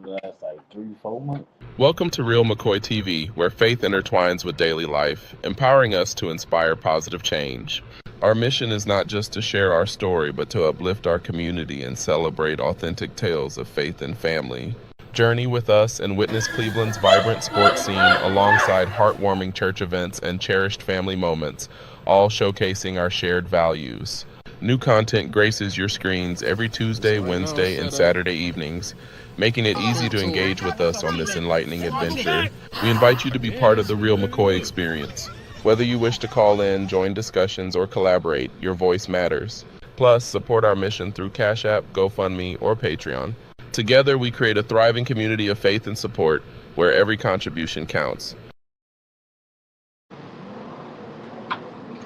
last like 3, 4 months. Welcome to Real McCoy TV, where faith intertwines with daily life, empowering us to inspire positive change. Our mission is not just to share our story, but to uplift our community and celebrate authentic tales of faith and family. Journey with us and witness Cleveland's vibrant sports scene alongside heartwarming church events and cherished family moments, all showcasing our shared values. New content graces your screens every Tuesday, Wednesday, and Saturday evenings, making it easy to engage with us on this enlightening adventure. We invite you to be part of the Real McCoy experience. Whether you wish to call in, join discussions, or collaborate, your voice matters. Plus, support our mission through Cash App, GoFundMe, or Patreon. Together, we create a thriving community of faith and support where every contribution counts.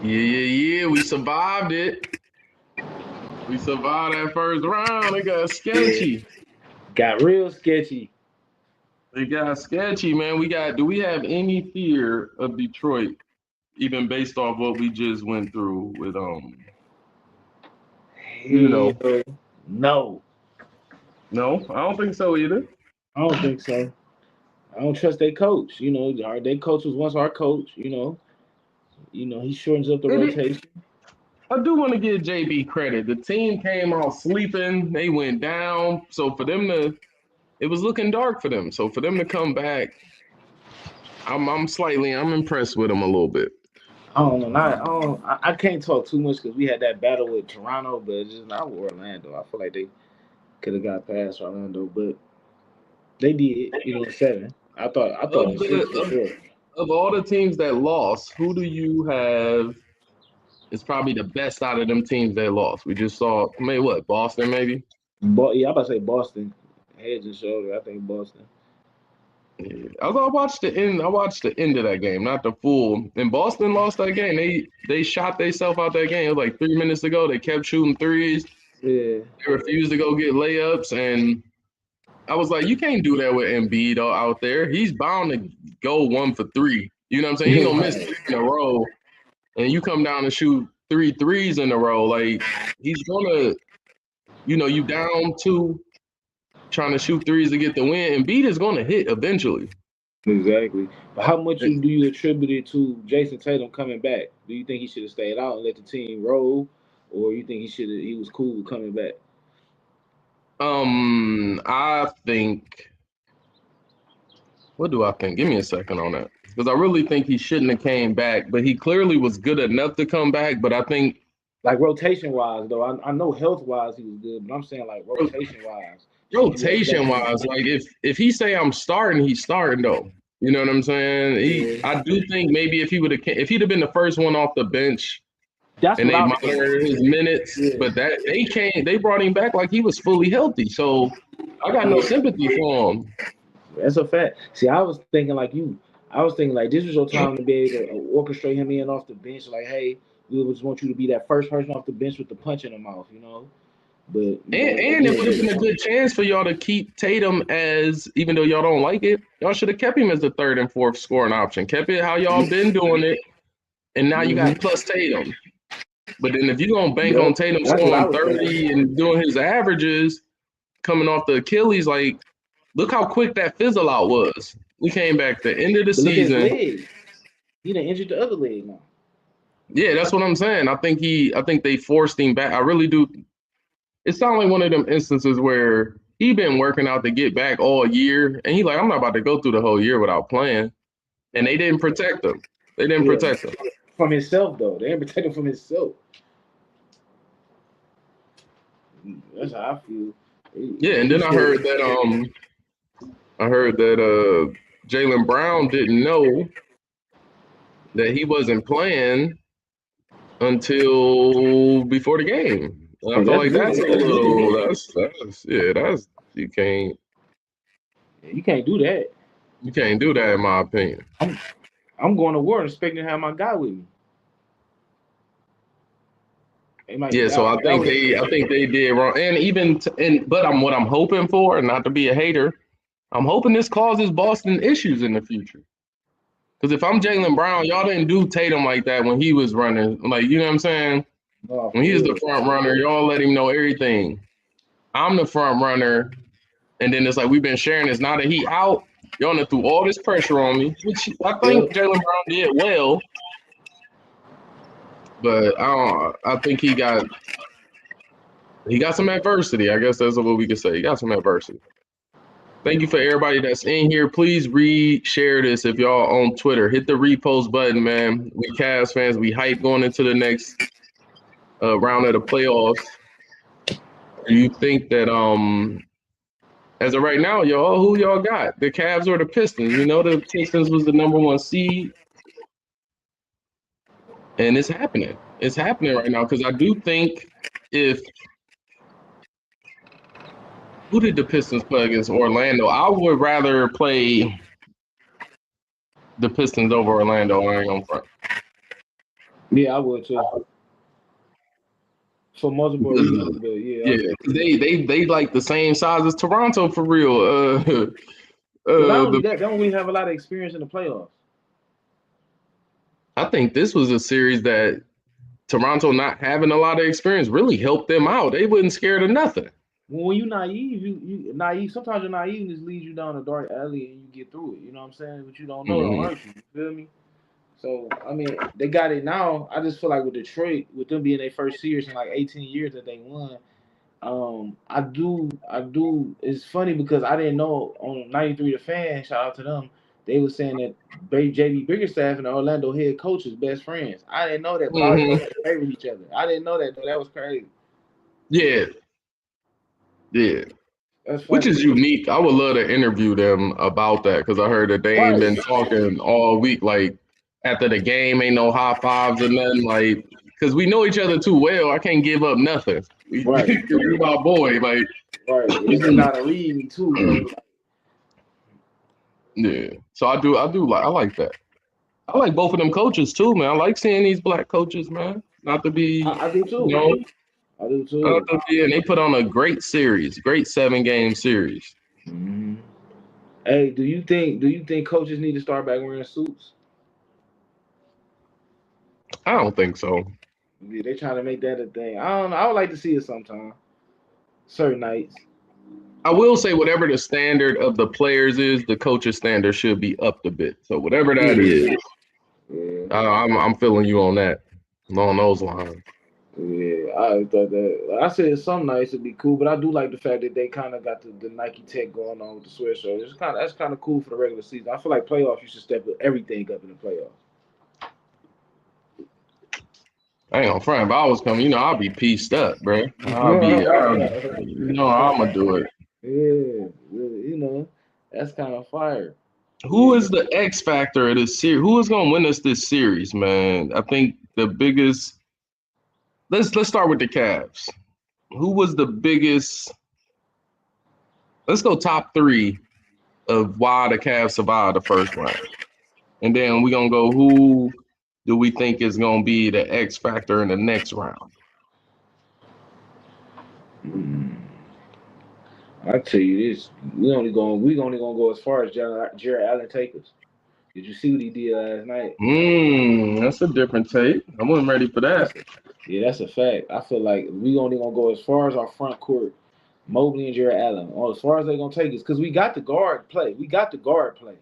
Yeah, we survived it. We survived that first round. It got sketchy. Got real sketchy. It got sketchy, man. Do we have any fear of Detroit, even based off what we just went through with No. No, I don't think so either. I don't think so. I don't trust their coach. Their coach was once our coach. He shortens up the rotation. I do want to give JB credit. The team came out sleeping. They went down. So for them it was looking dark for them. So for them to come back, I'm impressed with them a little bit. I don't know. I can't talk too much because we had that battle with Toronto, but it's just not with Orlando. I feel like they could have got past Orlando, but they did. 7. I thought of all the teams that lost, who do you have is probably the best out of them teams that lost? We just saw Boston maybe? Yeah, I'm about to say Boston. Heads and shoulders, I think Boston. Yeah. I watched the end of that game, not the full. And Boston lost that game. They shot themselves out that game. It was like 3 minutes to go. They kept shooting threes. Yeah. They refused to go get layups, and I was like, you can't do that with Embiid out there. He's bound to go 1 for 3. You know what I'm saying? He's gonna miss 3 in a row, and you come down and shoot 3 threes in a row. Like he's gonna, you down 2, trying to shoot threes to get the win. Embiid is gonna hit eventually. Exactly. But how much do you attribute it to Jason Tatum coming back? Do you think he should have stayed out and let the team roll, or you think he was cool with coming back? I think. What do I think? Give me a second on that, because I really think he shouldn't have came back, but he clearly was good enough to come back. But I think, like rotation wise, though, I know health wise he was good, but I'm saying like rotation wise. Like if he say I'm starting, he's starting though. You know what I'm saying? I do think maybe if he'd have been the first one off the bench. And they monitored his minutes, but they brought him back like he was fully healthy. So I got no sympathy for him. That's a fact. See, I was thinking like you. I was thinking like this was your time to be able to orchestrate him in off the bench. Like, hey, we just want you to be that first person off the bench with the punch in the mouth, But and it would have been a good chance for y'all to keep Tatum as, even though y'all don't like it, y'all should have kept him as the 3rd and 4th scoring option. Kept it how y'all been doing it, and now you got plus Tatum. But then if you're going to bank on Tatum scoring 30 and doing his averages coming off the Achilles, like, look how quick that fizzle out was. We came back the end of the season. He done injured the other leg now. Yeah, that's what I'm saying. I think they forced him back. I really do. It sounds like one of them instances where he been working out to get back all year, and he like, I'm not about to go through the whole year without playing. And they didn't protect him. Protect him. From himself, though. They didn't protect him from himself. That's how I feel. Yeah, and then I heard that Jaylen Brown didn't know that he wasn't playing until before the game. And I feel like that's a little. That's you can't. You can't do that. You can't do that, in my opinion. I'm going to war expecting to have my guy with me. So I think they did wrong, but what I'm hoping for, not to be a hater, I'm hoping this causes Boston issues in the future. Because if I'm Jaylen Brown, y'all didn't do Tatum like that when he was running, like, you know what I'm saying? When he was the front runner, y'all let him know everything. I'm the front runner. And then it's like we've been sharing this. Now that he out, y'all done threw all this pressure on me, which I think Jaylen Brown did well. But I think he got some adversity. I guess that's what we could say. He got some adversity. Thank you for everybody that's in here. Please share this if y'all on Twitter. Hit the repost button, man. We Cavs fans, we hype going into the next round of the playoffs. Do you think that as of right now, y'all, who y'all got? The Cavs or the Pistons? We know the Pistons was the #1 seed. And it's happening. It's happening right now because I do think who did the Pistons play against Orlando? I would rather play the Pistons over Orlando. I ain't gonna front. Yeah, I would too. For multiple reasons, but they like the same size as Toronto for real. Not only that, don't we have a lot of experience in the playoffs? I think this was a series that Toronto not having a lot of experience really helped them out. They wasn't scared of nothing. When you naive, you naive. Sometimes your naiveness leads you down a dark alley and you get through it. You know what I'm saying? But you don't know it'll hurt you. You feel me? So I mean, they got it now. I just feel like with Detroit, with them being their first series in like 18 years that they won, I do. It's funny because I didn't know on 93 The Fan. Shout out to them. They were saying that JB Biggerstaff and the Orlando head coach is best friends. I didn't know that, but I know they favor each other. I didn't know that though. That was crazy. Yeah. Which is unique. I would love to interview them about that because I heard that they ain't been talking all week. Like after the game, ain't no high fives or nothing. Like because we know each other too well. I can't give up nothing. You're my boy. Like you just gotta read me too, bro. Yeah. So I like that. I like both of them coaches too, man. I like seeing these black coaches, man. Not to be I do too. I do too. Not to be, and they put on a great series, great 7-game series. Mm-hmm. Hey, do you think coaches need to start back wearing suits? I don't think so. Yeah, they trying to make that a thing. I don't know. I would like to see it sometime. Certain nights. I will say whatever the standard of the players is, the coach's standard should be upped a bit. So whatever that is, I'm feeling you on that, along those lines. Yeah, I thought that. I said some nights it'd be cool, but I do like the fact that they kind of got the Nike tech going on with the sweatshirt. That's kind of cool for the regular season. I feel like playoffs you should step everything up in the playoffs. I ain't gonna front. If I was coming, I'll be pieced up, bro. I'm gonna do it. Yeah, that's kind of fire. Who is the X factor of this series? Who is gonna win us this series, man? I think the biggest. Let's start with the Cavs. Who was the biggest? Let's go top 3 of why the Cavs survived the first round, and then we're gonna go who do we think is gonna be the X factor in the next round? I tell you this, we only gonna go as far as Jared Allen take us. Did you see what he did last night? That's a different take. I wasn't ready for that. Yeah, that's a fact. I feel like we only gonna go as far as our front court, Mobley and Jared Allen. Or as far as they gonna take us, because we got the guard play. We got the guard play.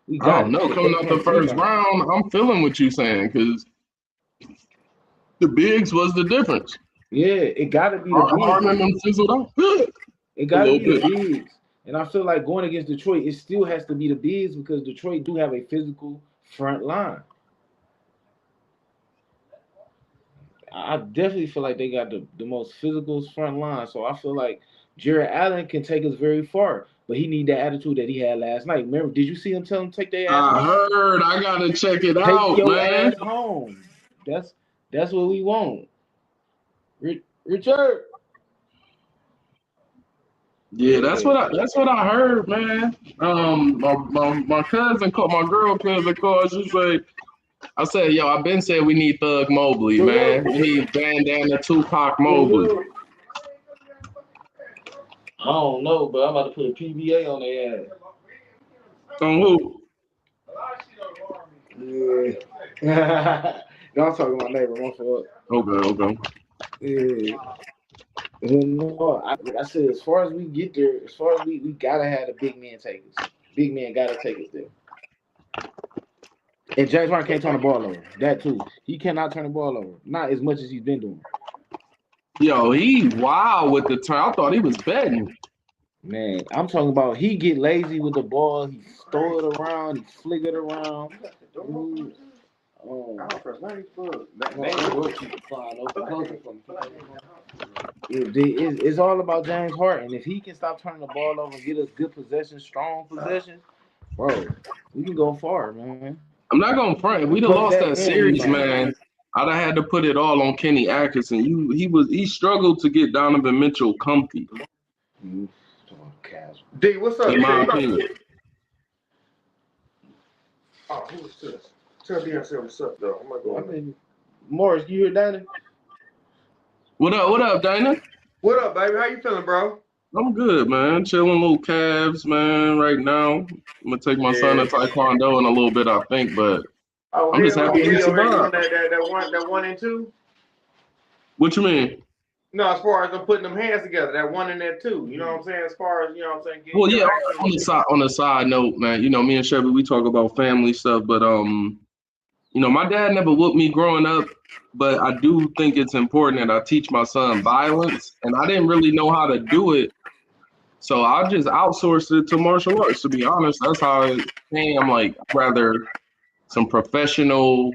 We got. I don't know. Coming up the first round, I'm feeling what you're saying because the bigs was the difference. Yeah, it got to be the bigs. It got to be the bigs. And I feel like going against Detroit, it still has to be the bigs because Detroit do have a physical front line. I definitely feel like they got the most physical front line. So I feel like Jared Allen can take us very far. But he need that attitude that he had last night. Remember, did you see him tell him to take their ass home? I heard. I got to check it out, take your man. ass home. That's what we want. Richard. Yeah, that's what I heard, man. My cousin called, my girl cousin called. She's like, I said, yo, I've been saying we need Thug Mobley, man. We need Bandana Tupac Mobley. I don't know, but I'm about to put a PBA on their ass. On who? Yeah. Y'all talking about neighbor, my fault. Okay. Yeah. No, I said as far as we get there, as far as we gotta have the big men take us. Big men gotta take us there. And James Harden can't turn the ball over. That too. He cannot turn the ball over. Not as much as he's been doing. Yo, he wild with the turn. I thought he was betting. Man, I'm talking about he get lazy with the ball. He throw it around. He flick it around. It's all about James Harden. If he can stop turning the ball over and get us good possessions, strong possessions, bro, we can go far, man. I'm not gonna front. If we'd have lost that series, man, I'd have had to put it all on Kenny Atkinson. He struggled to get Donovan Mitchell comfy. D, what's up? In my opinion. Oh, who was this? Tell Beyonce what's up, though. I'm not going. Morris, you hear Dana? What up, Dana? What up, baby? How you feeling, bro? I'm good, man. Chilling little Cavs, man, right now. I'm going to take my son to Taekwondo in a little bit, I think, but I'm just happy to survive. That 1 and 2? What you mean? No, as far as them putting them hands together, that 1 and that 2. You know what I'm saying? As far as, you know what I'm saying? Well, yeah, on the side note, man, you know, me and Chevy, we talk about family stuff, but, you know, my dad never whooped me growing up, but I do think it's important that I teach my son violence, and I didn't really know how to do it. So I just outsourced it to martial arts, to be honest. That's how it came. I'm like, I'd rather some professional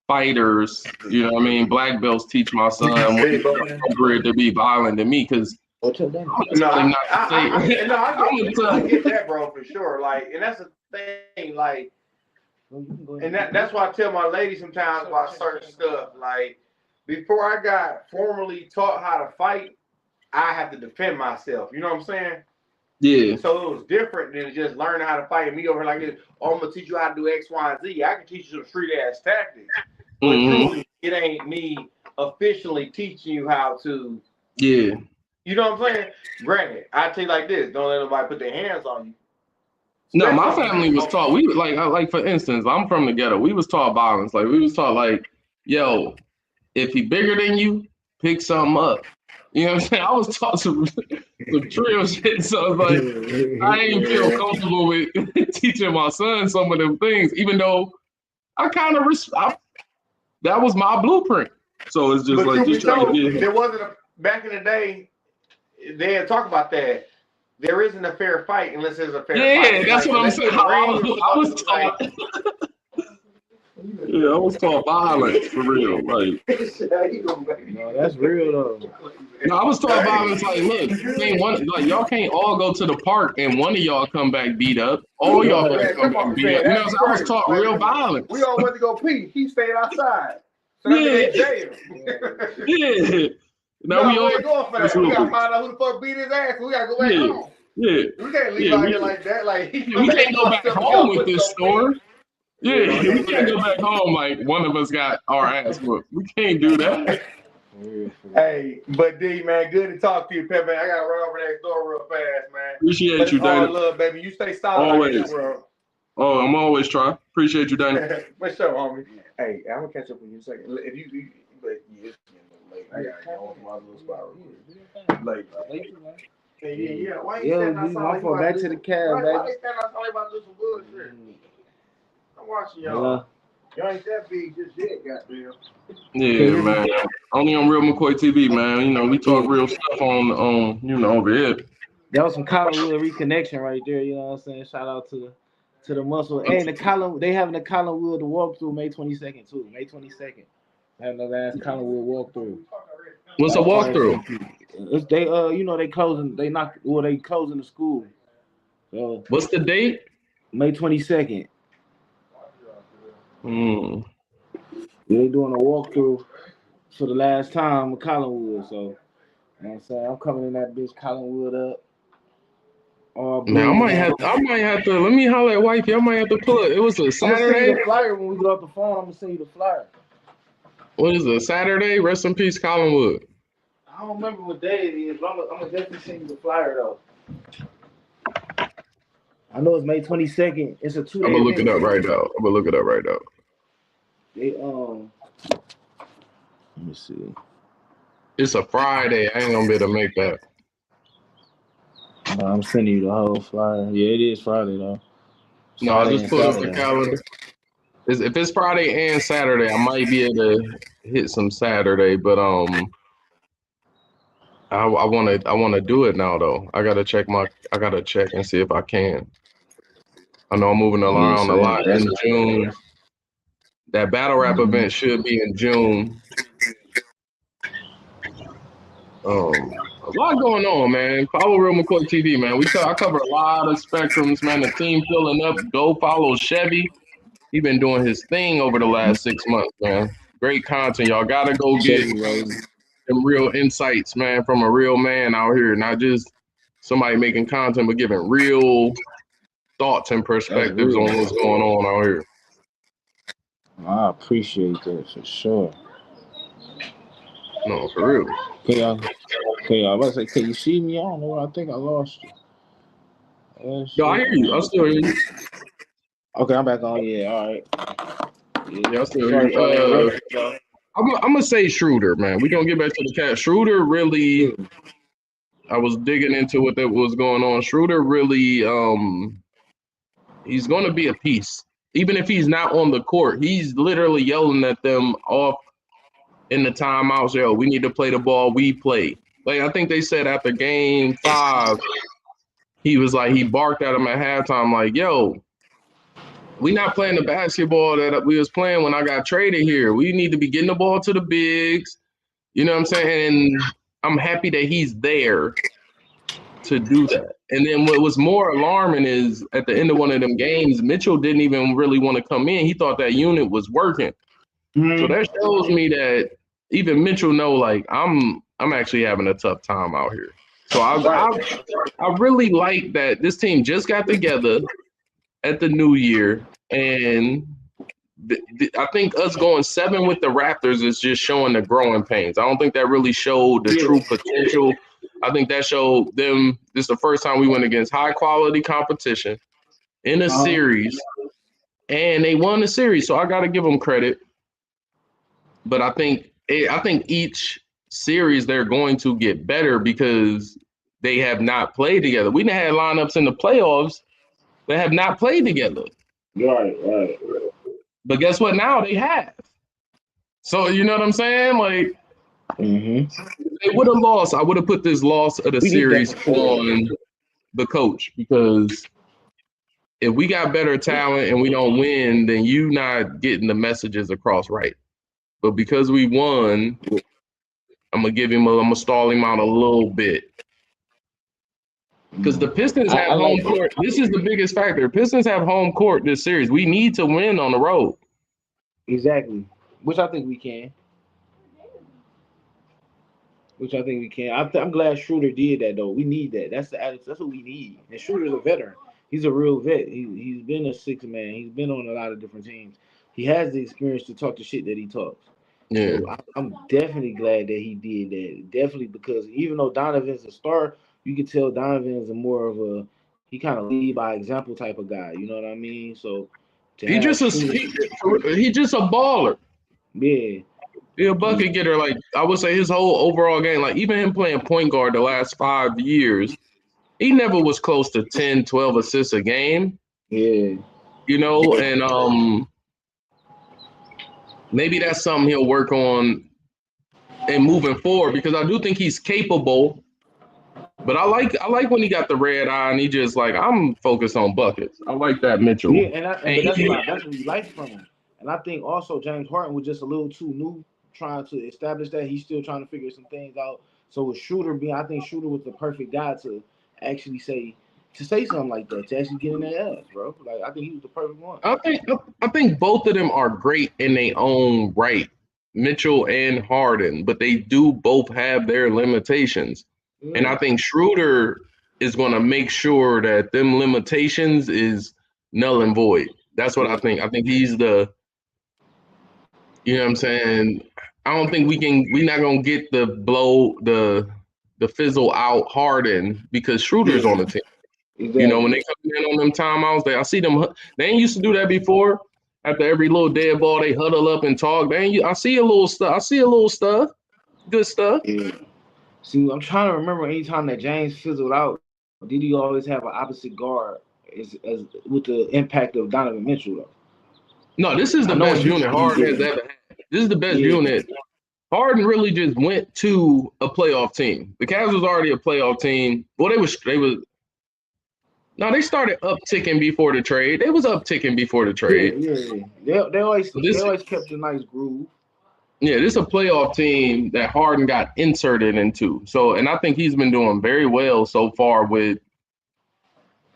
fighters, you know what I mean, black belts teach my son to be violent than me, because I get that, bro, for sure. Like, and that's the thing, like, and that's why I tell my lady sometimes about certain stuff. Like, before I got formally taught how to fight, I have to defend myself. You know what I'm saying? Yeah. So it was different than just learning how to fight. And me over here like this, oh, I'm gonna teach you how to do X, Y, and Z. I can teach you some street ass tactics, but truly, it ain't me officially teaching you how to. Yeah. You know what I'm saying? Granted, I tell you like this: don't let nobody put their hands on you. No, my family was taught. We like for instance, I'm from the ghetto. We was taught violence. Like we was taught like, yo, if he bigger than you, pick something up. You know what I'm saying? I was taught some trill shit, so it's like I ain't feel comfortable with teaching my son some of them things, even though I kind of that was my blueprint. So it's just like just trying to get. There wasn't back in the day. They had talked about that. There isn't a fair fight unless there's a fair fight. Yeah, that's what I'm saying. I was taught. Yeah, I was taught violence for real. Like, no, that's real though. No, I was taught violence. Like, look, y'all can't all go to the park and one of y'all come back beat up. All y'all come back beat up. You know what I'm saying? I was taught real violence. We all went to go pee. He stayed outside. So that's jail. Yeah. Now we ain't going for that. We gotta find out who the fuck beat his ass. We gotta go back home. Yeah. We can't leave out here like that. Like we can't go back home with this story. Yeah, we can't go back home like one of us got our ass whooped. We can't do that. Hey, but D, man, good to talk to you, Pep. Man, I gotta run over next door real fast, man. Appreciate you, Dana. Love, baby. You stay solid. Always. Oh, I'm always trying. Appreciate you, Dana. For sure, homie. Hey, I'm gonna catch up with you in a second. If you but yeah, I gotta go on my little spot real quick. Yeah. Why you standing outside? Back to the cab, baby. Why they standing outside about to do some bullshit? I'm watching y'all. Y'all ain't that big just yet, goddamn. Yeah, man. Only on Real McCoy TV, man. You know, we talk real stuff on you know, over here. That was some Collinwood reconnection right there. You know what I'm saying? Shout out to the muscle. Hey, they having the Collinwood walkthrough May 22nd too. May 22nd. Having the last Collinwood walkthrough. What's a walkthrough? They you know, they closing the school. So what's the date? May 22nd. They doing a walkthrough for the last time with Collinwood. So, you know what I'm saying? I'm coming in that bitch Collinwood up. Man, I might have to. Let me holler at wifey. I might have to pull it. It was a Saturday. I'm gonna send you the flyer when we get off the phone. I'm gonna send you the flyer. What is it? Saturday? Rest in peace, Collinwood. I don't remember what day it is, but I'm gonna definitely send you the flyer though. I know it's May 22nd. It's a 2-day. I'm gonna look it up right now. They let me see. It's a Friday. I ain't gonna be able to make that. I'm sending you the whole flyer. Yeah, it is Friday though. No, I Friday just and put it on the Saturday. calendar. If it's Friday and Saturday, I might be able to hit some Saturday, but I wanna do it now though. I gotta check and see if I can. I know I'm moving Yeah, around so a lot that's in June. That battle rap event should be in June. A lot going on, man. Follow Real McCoy TV, man. I cover a lot of spectrums, man. The team filling up. Go follow Chevy. He been doing his thing over the last 6 months, man. Great content. Y'all gotta go get Chevy Rose. some real insights, man, from a real man out here, not just somebody making content, but giving real thoughts and perspectives real. on what's going on out here. I appreciate that for sure. No, for real. Okay, I was about to say, can you see me? I don't know. I think I lost you. Yo, I hear you. I still hear you. Okay, I'm back on. Yeah, all right. Yeah, I still hear you. I'm gonna say Schroeder, man. We're gonna get back to the cat. Schroeder really, I was digging into what that was going on. Schroeder really, he's gonna be a piece. Even if he's not on the court, he's literally yelling at them off in the timeouts. Yo, we need to play the ball we play. Like I think they said after game 5, he was like, he barked at him at halftime, like, yo, we not playing the basketball that we was playing when I got traded here. We need to be getting the ball to the bigs. You know what I'm saying? And I'm happy that he's there to do that. And then what was more alarming is at the end of one of them games, Mitchell didn't even really want to come in. He thought that unit was working. So that shows me that even Mitchell know, like, I'm actually having a tough time out here. So I really like that this team just got together at the new year, and I think us going 7 with the Raptors is just showing the growing pains. I don't think that really showed the true potential. I think that showed them this is the first time we went against high quality competition in a series, and they won the series. So I got to give them credit. But I think each series they're going to get better because they have not played together. We had lineups in the playoffs that have not played together. Right. But guess what? Now they have. So you know what I'm saying? Like, they would have lost. I would have put this loss of the series on the coach, because if we got better talent and we don't win, then you not getting the messages across right. But because we won, I'm gonna stall him out a little bit. Because the Pistons have home court. This is the biggest factor. Pistons have home court this series. We need to win on the road. Exactly. Which I think we can. I'm glad Schroeder did that though. We need that. That's what we need. And Schroeder's a veteran. He's a real vet. He's been a 6-man. He's been on a lot of different teams. He has the experience to talk the shit that he talks. Yeah. So I'm definitely glad that he did that. Definitely, because even though Donovan's a star, you can tell Donovan's more of a, he kind of lead by example type of guy. You know what I mean? So he just a baller. Yeah. He a bucket getter. Like I would say, his whole overall game, like even him playing point guard the last 5 years, he never was close to 10, 12 assists a game. Yeah. You know, and maybe that's something he'll work on and moving forward, because I do think he's capable. But I like when he got the red eye and he just like, I'm focused on buckets. I like that Mitchell. Yeah, and that's what we like from him. And I think also James Harden was just a little too new trying to establish that. He's still trying to figure some things out. So with Schroeder I think Schroeder was the perfect guy to actually say something like that, to actually get in their ass, bro. Like I think he was the perfect one. I think both of them are great in their own right, Mitchell and Harden, but they do both have their limitations. Yeah. And I think Schroeder is going to make sure that them limitations is null and void. That's what I think. I think he's the, you know what I'm saying? I don't think we're not going to get the fizzle out Harden, because Schroeder's on the team. Exactly. You know, when they come in on them timeouts, I see them. They ain't used to do that before. After every little dead ball, they huddle up and talk. I see a little stuff. Good stuff. Yeah. See, I'm trying to remember anytime that James fizzled out, did he always have an opposite guard as with the impact of Donovan Mitchell though? No, this is I the know in best unit Houston he Harden has didn't. ever had. This is the best Yeah. unit. Harden really just went to a playoff team. The Cavs was already a playoff team. Well, they started upticking before the trade. They was upticking before the trade. Yeah. They This always kept a nice groove. this is a playoff team that Harden got inserted into. So, and I think he's been doing very well so far with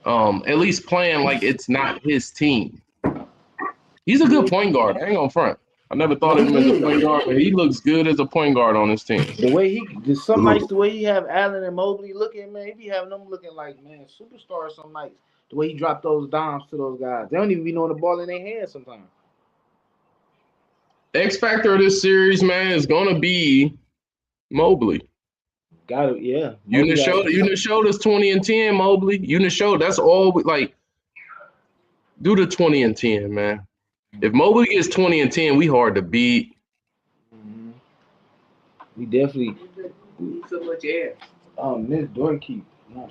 at least playing like it's not his team. He's a good point guard. I ain't gonna front. I never thought of him as a point guard, but he looks good as a point guard on his team. The way some nights the way he have Allen and Mobley looking, man, he be having them looking like, man, superstars some nights. The way he dropped those dimes to those guys. They don't even be knowing the ball in their hands sometimes. X factor of this series, man, is gonna be Mobley. Got it, yeah. You showed us 20 and 10, Mobley. You showed that's all do the 20 and 10, man. If Mobley gets 20 and 10, we hard to beat. Mm-hmm. We definitely need so much air. This door keep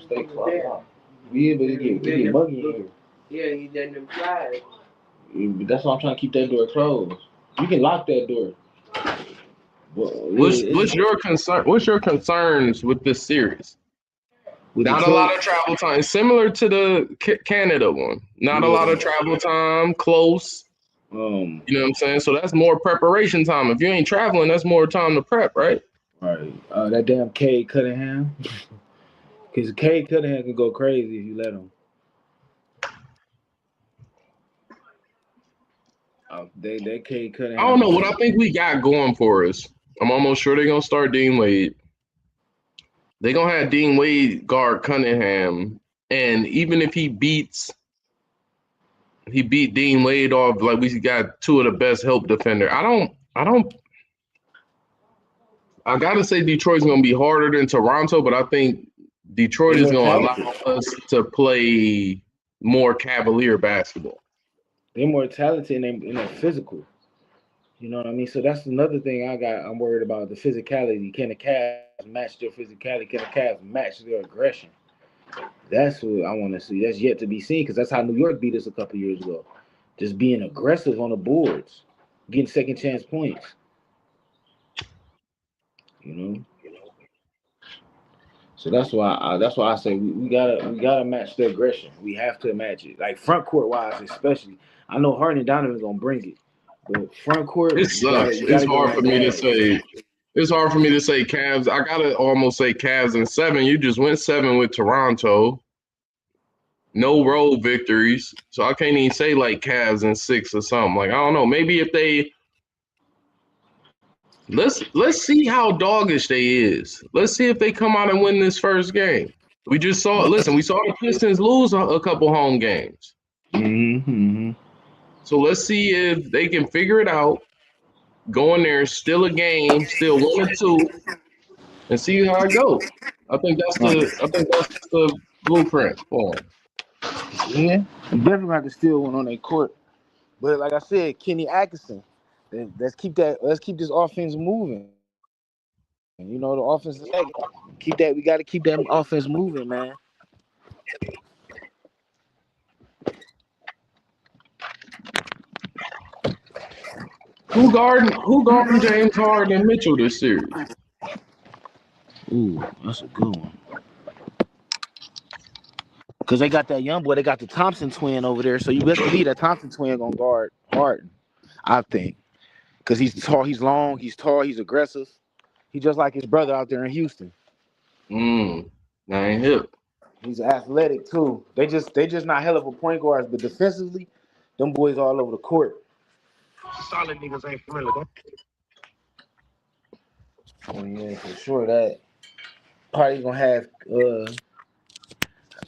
stay clogged up. Yeah, but it get muggy in here. Yeah, you letting them fly. Yeah, that's why I'm trying to keep that door closed. You can lock that door. What's your concern? What's your concerns with this series? Not a lot of travel time, similar to the Canada one. Not a lot of travel time, close. You know what I'm saying? So that's more preparation time. If you ain't traveling, that's more time to prep, right? Right. That damn Cade Cunningham. Because Cade Cunningham can go crazy if you let him. That Cade Cunningham. I don't know what I think we got going for us. I'm almost sure they're gonna start Dean Wade. They're gonna have Dean Wade guard Cunningham, and even if he beat Dean Wade off, like we got two of the best help defender. I gotta say Detroit's gonna be harder than Toronto, but I think Detroit is gonna allow us to play more Cavalier basketball. They're more talented and they're physical. You know what I mean? So that's another thing I'm worried about, the physicality. Can the Cavs match their physicality? Can the Cavs match their aggression? That's what I want to see. That's yet to be seen because that's how New York beat us a couple years ago. Just being aggressive on the boards, getting second chance points. You know? So that's why I say we gotta match the aggression. We have to match it. Like front court wise, especially. I know Harden and Donovan gonna bring it. But front court, it sucks. It's hard for me to say. It's hard for me to say Cavs. I gotta almost say Cavs in 7. You just went 7 with Toronto. No road victories, so I can't even say like Cavs in 6 or something. Like I don't know. Maybe if they let's see how doggish they is. Let's see if they come out and win this first game. We just saw. Listen, we saw the Pistons lose a couple home games. Mm-hmm. So let's see if they can figure it out. Go in there, still a game, still 1 or 2, and see how it goes. I think that's the blueprint for them. Yeah, you definitely have to steal one on their court. But like I said, Kenny Atkinson, let's keep this offense moving. You know, the offense is we got to keep that offense moving, man. Who guarding James Harden and Mitchell this series? Ooh, that's a good one. Because they got that young boy, they got the Thompson twin over there, so you best believe that Thompson twin gonna guard Harden, I think. Because he's tall, he's long, he's tall, he's aggressive. He's just like his brother out there in Houston. I ain't hip. He's athletic too. They just not hell of a point guards, but defensively, them boys all over the court. Solid niggas ain't familiar. Oh yeah, for sure that. Probably gonna have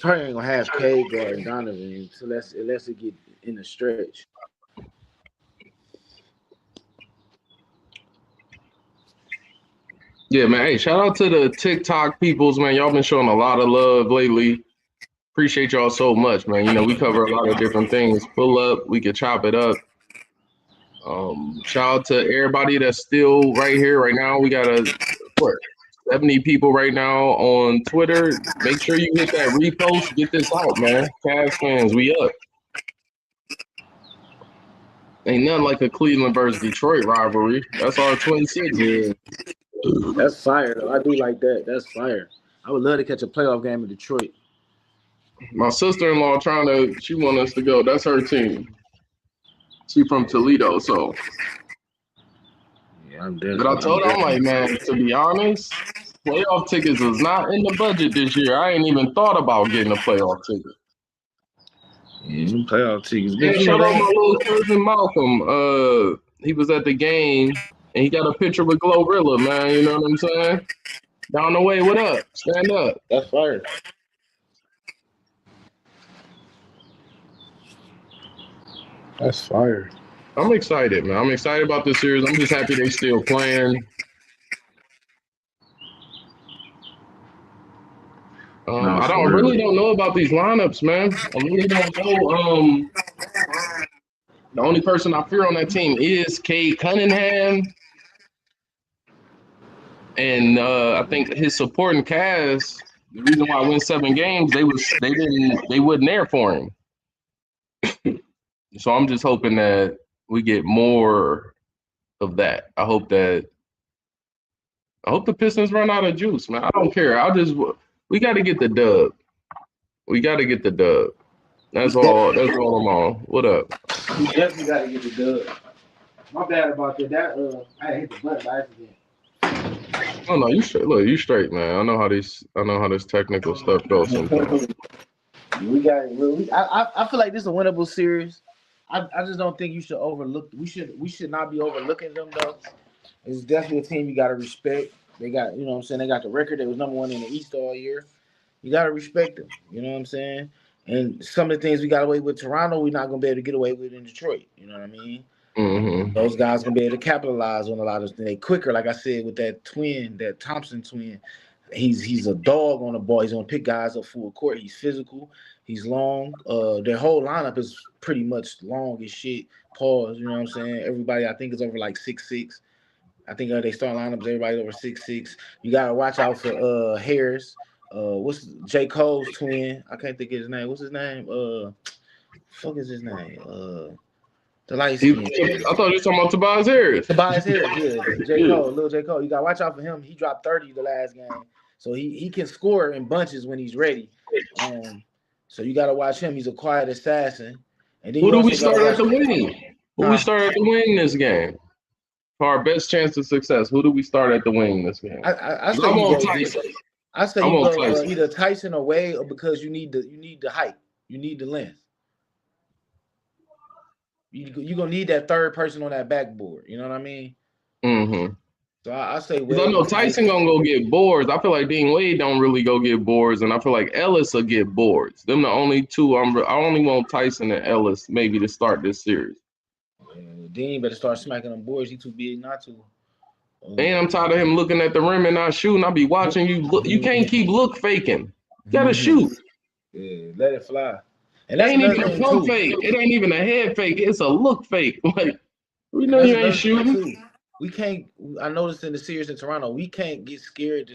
Probably ain't gonna have Cade guarding Donovan unless it get in the stretch. Yeah, man. Hey, shout out to the TikTok peoples, man. Y'all been showing a lot of love lately. Appreciate y'all so much, man. You know, we cover a lot of different things. Pull up, we can chop it up. Shout out to everybody that's still right here right now. We got 70 people right now on Twitter. Make sure you hit that repost. Get this out, man. Cavs fans, we up. Ain't nothing like a Cleveland versus Detroit rivalry. That's our Twin Cities. Yeah. That's fire, though. I do like that. That's fire. I would love to catch a playoff game in Detroit. My sister-in-law she want us to go. That's her team. She from Toledo, so. Yeah, I'm definitely. But I told her, I'm like, man, to be honest, playoff tickets was not in the budget this year. I ain't even thought about getting a playoff ticket. Yeah, playoff tickets. Yeah, shout out my little cousin Malcolm. He was at the game and he got a picture with Glorilla, man. You know what I'm saying? Down the way, what up? Stand up. That's fire. That's fire. I'm excited, man. I'm excited about this series. I'm just happy they still playing. I really don't know about these lineups, man. I really don't know. The only person I fear on that team is Cade Cunningham. And I think his supporting cast, the reason why I win 7 games, they wasn't there for him. So I'm just hoping that we get more of that. I hope the Pistons run out of juice, man. I don't care. We got to get the dub. We got to get the dub. That's all I'm on. What up? We definitely got to get the dub. My bad about that. I hit the button by accident. Oh no, you straight. Look, you straight, man. I know how this technical stuff goes sometimes. We got it. I feel like this is a winnable series. I just don't think you should overlook. We should not be overlooking them though. It's definitely a team you got to respect. They got, you know what I'm saying, they got the record. They was number 1 in the East all year. You got to respect them. You know what I'm saying? And some of the things we got away with Toronto, we're not gonna be able to get away with in Detroit. You know what I mean? Mm-hmm. Those guys gonna be able to capitalize on a lot of things. They quicker, like I said, with that Thompson twin. He's a dog on the ball. He's gonna pick guys up full court. He's physical. He's long. Their whole lineup is pretty much long as shit. Pause. You know what I'm saying? Everybody, I think, is over like 6'6". I think they start lineups. Everybody over 6'6". You gotta watch out for Harris. What's J. Cole's twin? I can't think of his name. What's his name? Fuck is his name? The light skin. I thought you were talking about Tobias Harris. Tobias Harris, yeah. J. Cole, little J. Cole. You gotta watch out for him. He dropped 30 the last game. So he can score in bunches when he's ready. So you gotta watch him. He's a quiet assassin. And then who do we start at the wing? Who we start at the wing this game? For our best chance of success, who do we start at the wing this game? I say I'm on Tyson. I say you go either Tyson or Wade, or because you need the height, you need the length. You're gonna need that third person on that backboard. You know what I mean? Mm-hmm. So I say Wade. I know Tyson gonna go get boards. I feel like Dean Wade don't really go get boards, and I feel like Ellis will get boards. Them the only two. I only want Tyson and Ellis maybe to start this series. Dean better start smacking them boards. He too big not to. And I'm tired of him looking at the rim and not shooting. I'll be watching you. You can't keep look faking. You gotta shoot. Yeah, let it fly. And that ain't even a pump fake. It ain't even a head fake. It's a look fake. Like, we know you ain't shooting. We can't. I noticed in the series in Toronto, we can't get scared.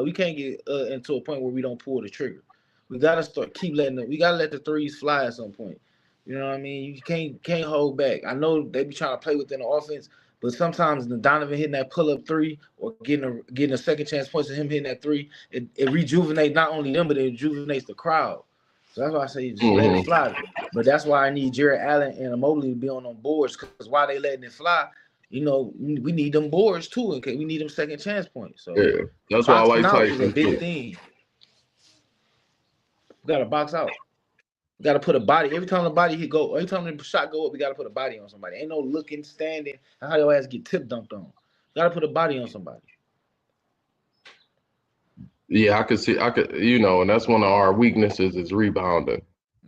We can't get into a point where we don't pull the trigger. We gotta keep letting them. We gotta let the threes fly at some point. You know what I mean? You can't hold back. I know they be trying to play within the offense, but sometimes the Donovan hitting that pull-up 3 or getting a second chance points and him hitting that 3, it rejuvenates not only them, but it rejuvenates the crowd. So that's why I say just let it fly. But that's why I need Jared Allen and Mobley to be on them boards, because while they letting it fly, you know, we need them boards too. Okay, we need them second chance points. So yeah, that's why I like Tyson. Is a big thing. We gotta box out. We gotta put a body. Every time the shot go up, we gotta put a body on somebody. Ain't no looking, standing. How your ass get tip dunked on. Gotta put a body on somebody. Yeah, I could, and that's one of our weaknesses is rebounding.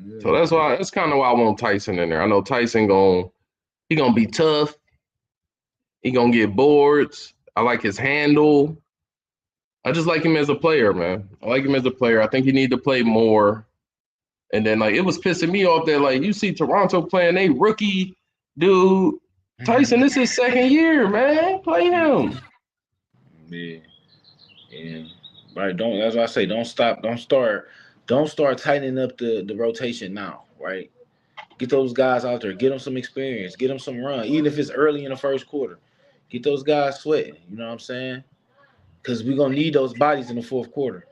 Yeah. So that's kind of why I want Tyson in there. I know Tyson gonna be tough. He gonna get boards. I like his handle. I just like him as a player, man. I like him as a player. I think he need to play more. And then, like, it was pissing me off that, like, you see Toronto playing a rookie dude, Tyson, this is his second year, man. Play him. Yeah, yeah. Right. Don't. As I say, don't stop. Don't start tightening up the rotation now. Right. Get those guys out there. Get them some experience. Get them some run, even if it's early in the first quarter. Get those guys sweating. You know what I'm saying? Because we're gonna need those bodies in the fourth quarter.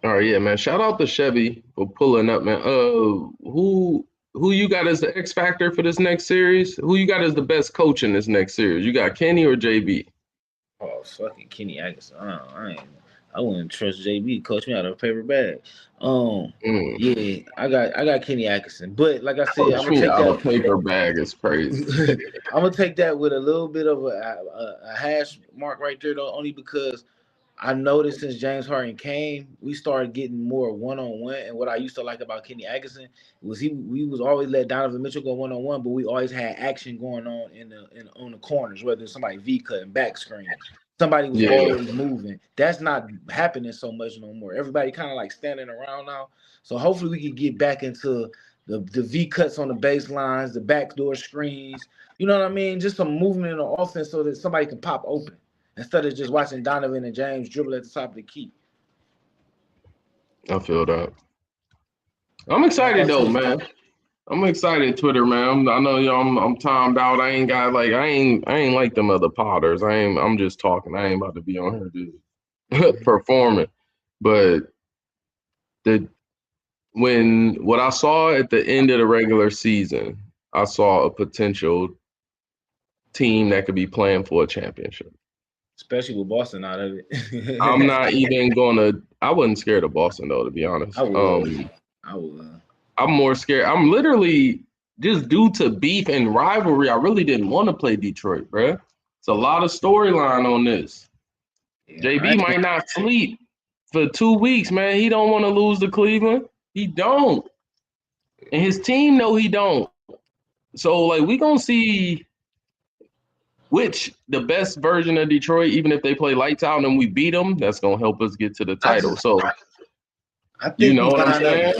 All right, yeah, man. Shout out to Chevy for pulling up, man. Who you got as the X factor for this next series? Who you got as the best coach in this next series? You got Kenny or JB? Oh, fucking Kenny Atkinson. I wouldn't trust JB to coach me out of a paper bag. Yeah, I got Kenny Atkinson. But like I said, I'm Coach gonna me take out of that. paper bag is crazy. I'm gonna take that with a little bit of a hash mark right there, though, only because I noticed since James Harden came, we started getting more one-on-one. And what I used to like about Kenny Atkinson was we was always let Donovan Mitchell go one-on-one, but we always had action going on on the corners, whether it's somebody V-cutting, back screen. Somebody was Yeah. always moving. That's not happening so much no more. Everybody kind of like standing around now. So hopefully we can get back into the V-cuts on the baselines, the backdoor screens. You know what I mean? Just some movement in the offense so that somebody can pop open, instead of just watching Donovan and James dribble at the top of the key. I feel that. I'm excited though, man. I'm excited, Twitter, man. I know I'm timed out. I ain't like them other Potters. I'm just talking. I ain't about to be on here just performing. But what I saw at the end of the regular season, I saw a potential team that could be playing for a championship. Especially with Boston out of it. I'm not even I wasn't scared of Boston though, to be honest. I would. I'm more scared. I'm literally just due to beef and rivalry. I really didn't want to play Detroit, bro. It's a lot of storyline on this. Yeah, JB might not sleep for 2 weeks, man. He don't want to lose to Cleveland. He don't. And his team know he don't. So, like, we going to see which the best version of Detroit, even if they play lights out and we beat them, that's going to help us get to the title. I think you know what I'm saying?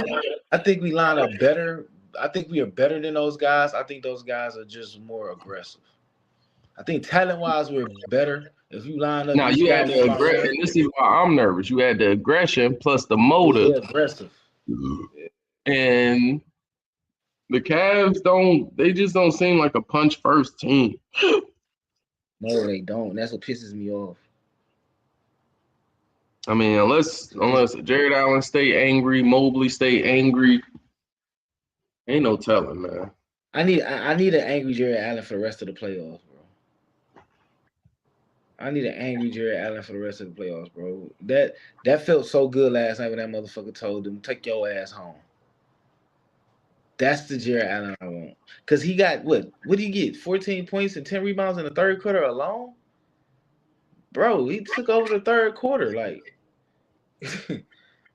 I think we line up better. I think we are better than those guys. I think those guys are just more aggressive. I think talent-wise, we're better. If you line up, now you had the aggression. This is why I'm nervous. You had the aggression plus the motive. Yeah, aggressive. And the Cavs they just don't seem like a punch first team. No, they don't. That's what pisses me off. I mean, unless Jared Allen stay angry, Mobley stay angry, ain't no telling, man. I need an angry Jared Allen for the rest of the playoffs, bro. I need an angry Jared Allen for the rest of the playoffs, bro. That felt so good last night when that motherfucker told him, "Take your ass home." That's the Jared Allen I want. Because he got, what did he get? 14 points and 10 rebounds in the third quarter alone? Bro, he took over the third quarter. Like,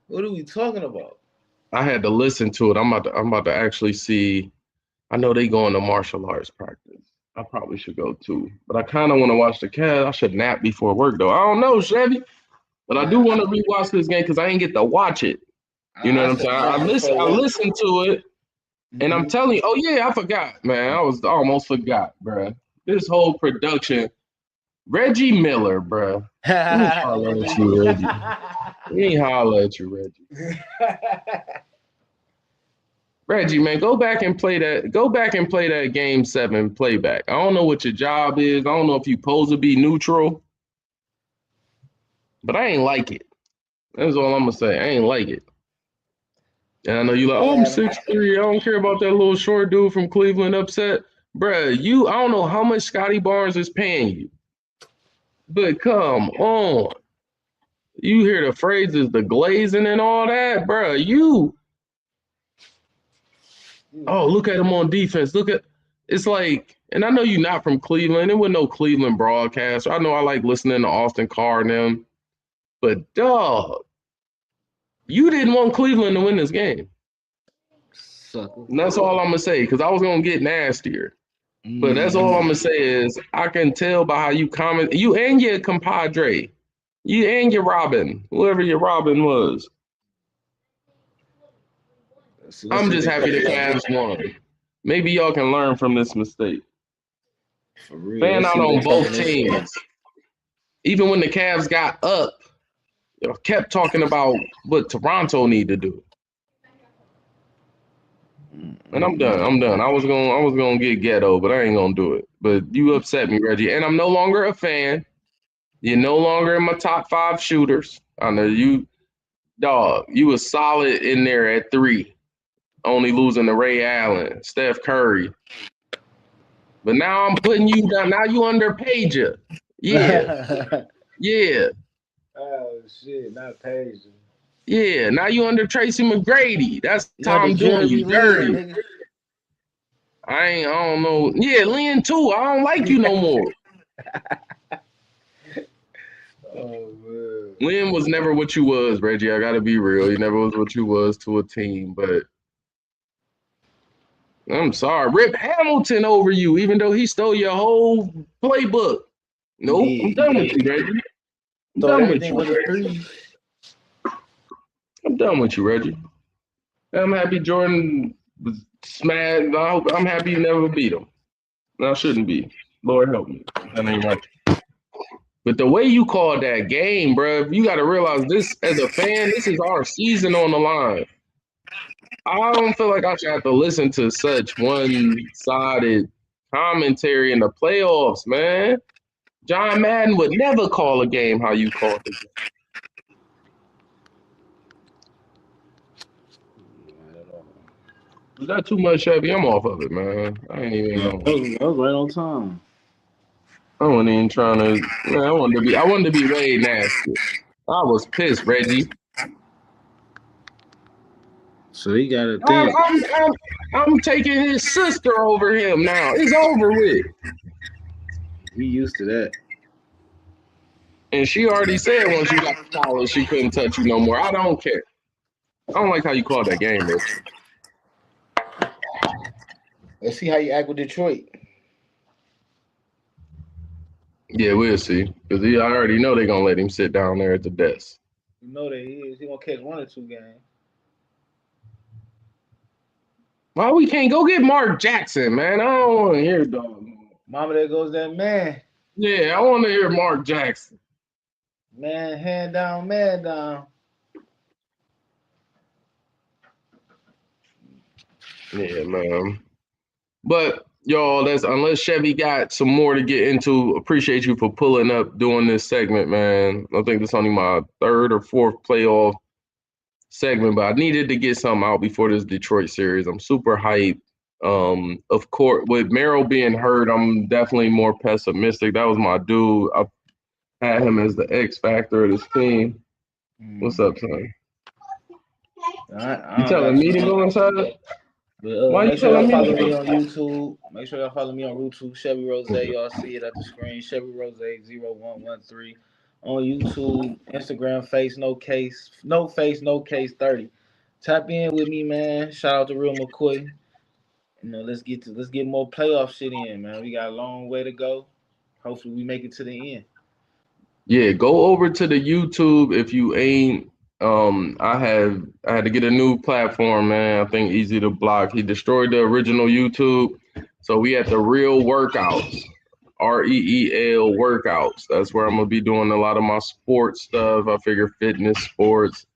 what are we talking about? I had to listen to it. I'm about to actually see. I know they going to martial arts practice. I probably should go too. But I kind of want to watch the Cavs. I should nap before work, though. I don't know, Chevy. But I do want to rewatch this game because I ain't get to watch it. You know what I'm saying? I listened to it. And I'm telling you, oh, yeah, I forgot, man. I almost forgot, bro. This whole production. Reggie Miller, bro. Let me holler at you, Reggie. Let me holler at you, Reggie. Reggie, man, go back and play that Game 7 playback. I don't know what your job is. I don't know if you're supposed to be neutral. But I ain't like it. That's all I'm going to say. I ain't like it. And I know you like, oh, I'm 6'3". I don't care about that little short dude from Cleveland upset. Bruh, I don't know how much Scotty Barnes is paying you. But come on. You hear the phrases, the glazing and all that, bruh. Oh, look at him on defense. It's like, and I know you're not from Cleveland. There was no Cleveland broadcaster. I know I like listening to Austin Carr and them. But, dog, you didn't want Cleveland to win this game. And that's all I'm going to say, because I was going to get nastier. But that's all I'm going to say is I can tell by how you comment. You and your compadre. You and your Robin. Whoever your Robin was. I'm just happy the Cavs won. Maybe y'all can learn from this mistake. For real. Fan Let's out see what on they both talking this teams. Even when the Cavs got up, y'all kept talking about what Toronto need to do. And I'm done. I was gonna get ghetto, but I ain't gonna do it. But you upset me, Reggie. And I'm no longer a fan. You're no longer in my top 5 shooters. I know you, dog. You was solid in there at 3, only losing to Ray Allen, Steph Curry. But now I'm putting you down. Now you under Pager. Yeah, yeah, Oh shit, not Paige. yeah. Now you under Tracy McGrady. That's You how got the I'm doing Jeremy you Lin, dirty. nigga. I don't know. Yeah, Lynn too. I don't like you no more. Oh man. Lynn was never what you was, Reggie. I gotta be real. He never was what you was to a team. But I'm sorry. Rip Hamilton over you, even though he stole your whole playbook. Nope. I'm done with you, Reggie. I'm Thought done with everything you. was a 3. I'm done with you, Reggie. I'm happy Jordan was smashed. I'm happy you never beat him. I shouldn't be. Lord help me. That ain't right. But the way you called that game, bro, you got to realize this as a fan, this is our season on the line. I don't feel like I should have to listen to such one-sided commentary in the playoffs, man. John Madden would never call a game how you called it. Is that too much, Chevy? I'm off of it, man. I ain't even know. That was right on time. I wasn't even trying to. Man, I wanted to be way nasty. I was pissed, Reggie. So he got to think. I'm taking his sister over him now. It's over with. He used to that. And she already said once you got to college, she couldn't touch you no more. I don't care. I don't like how you called that game, Reggie. Let's see how you act with Detroit. Yeah, we'll see. Because I already know they're going to let him sit down there at the desk. You know that he is. He gonna catch 1 or 2 games. Why we can't go get Mark Jackson, man? I don't want to hear dog. Mama, there goes that man. Yeah, I want to hear Mark Jackson. Man, hand down, man down. Yeah, man. But y'all, that's unless Chevy got some more to get into. Appreciate you for pulling up doing this segment, man. I think this is only my 3rd or 4th playoff segment, but I needed to get something out before this Detroit series. I'm super hyped. Of course, with Merrill being hurt, I'm definitely more pessimistic. That was my dude. I had him as the X factor of this team. What's up, son? You telling me to go inside? But, Why make you sure y'all telling follow me? me on YouTube. Make sure y'all follow me on YouTube, Chevy Rose. Y'all see it at the screen. Chevy Rose 0113 on YouTube, Instagram, no face 30. Tap in with me, man. Shout out to Real McCoy. You know, let's get more playoff shit in, man. We got a long way to go. Hopefully, we make it to the end. Yeah, go over to the YouTube if you ain't. I had to get a new platform, man. I think easy to block. He destroyed the original YouTube, so we had the real workouts, REEL workouts. That's where I'm gonna be doing a lot of my sports stuff. I figure fitness, sports.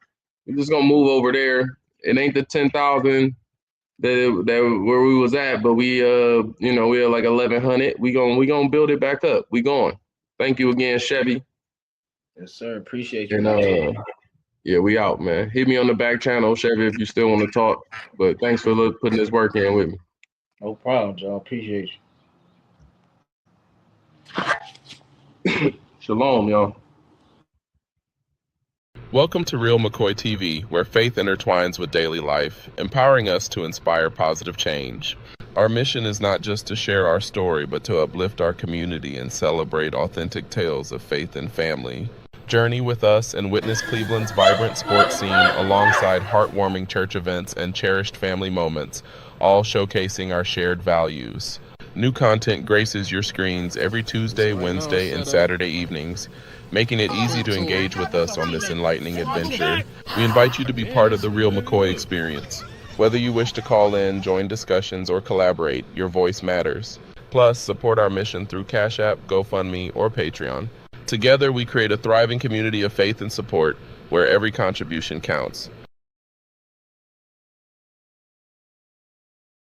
We're just gonna move over there. It ain't the 10,000 that where we was at, but we we are like 1,100. We gonna build it back up. We going. Thank you again, Chevy. Yes, sir. Appreciate you. And yeah, we out, man. Hit me on the back channel, Chevy, if you still want to talk. But thanks for putting this work in with me. No problem, Joe. Appreciate you. Shalom, y'all. Welcome to Real McCoy TV, where faith intertwines with daily life, empowering us to inspire positive change. Our mission is not just to share our story, but to uplift our community and celebrate authentic tales of faith and family. Journey with us and witness Cleveland's vibrant sports scene alongside heartwarming church events and cherished family moments, all showcasing our shared values. New content graces your screens every Tuesday, Wednesday, and Saturday evenings, making it easy to engage with us on this enlightening adventure. We invite you to be part of the Real McCoy experience. Whether you wish to call in, join discussions, or collaborate, your voice matters. Plus, support our mission through Cash App, GoFundMe, or Patreon. Together, we create a thriving community of faith and support where every contribution counts.